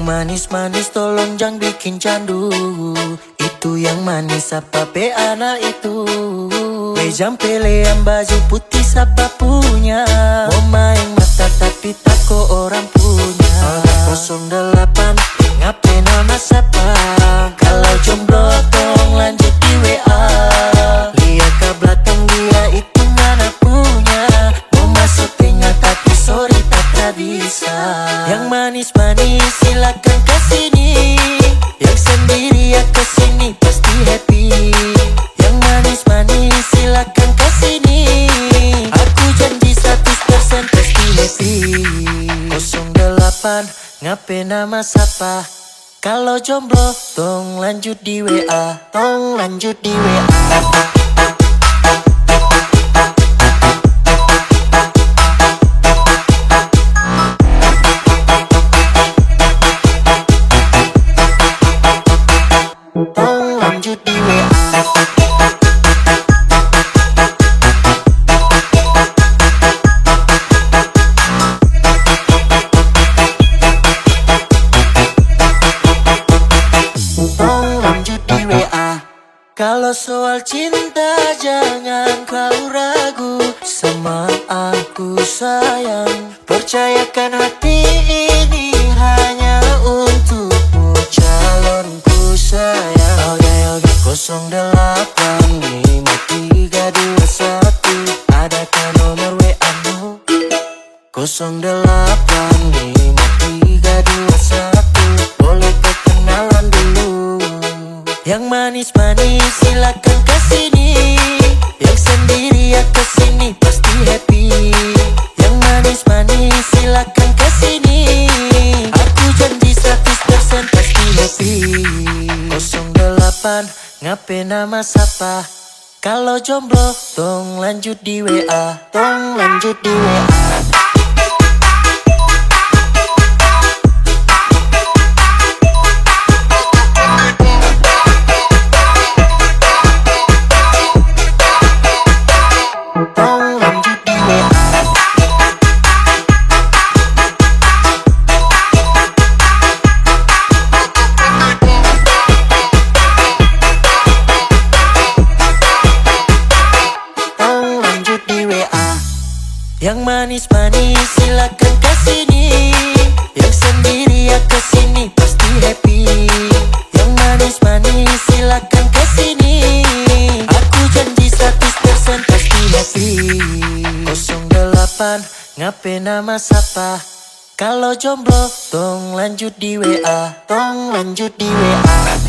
manis-manis tolong jangan bikin candu. Itu yang manis apa be anak itu? Bejam pelean baju putih siapa punya? Mau main mata tapi takut orang punya. 08 ngapain nama siapa? Kalau jomblo tolong lanjut di WA. Lihat ke belakang dia itu mana punya. Mau masuk tengah tapi sorry tak bisa. Yang manis-manis silakan kesini. Yang sendiri ya kesini pasti happy. Yang manis-manis silakan kesini. Aku janji 100% pasti happy. 08 ngapain nama siapa? Kalau jomblo tong lanjut di WA. Tong lanjut di WA. Tong lanjut di WA. Kalau soal cinta jangan kau ragu sama aku sayang. Percayakan hati ini hanya untukmu calonku sayang. Okay. 085321 adakah nomor WA-mu? 085321 boleh perkenalan dulu. Yang manis-manis silakan kesini. Yang sendiri ya kesini pasti happy. Yang manis-manis silakan kesini. Aku janji 100% pasti happy. 08 ngapain nama siapa? Kalau jomblo tong lanjut di WA. Tong lanjut di WA. Yang manis-manis silakan kesini. Yang sendiri ya kesini pasti happy. Yang manis-manis silakan kesini. Aku janji 100% pasti happy. 08 ngapain nama siapa? Kalau jomblo tong lanjut di WA. Tong lanjut di WA.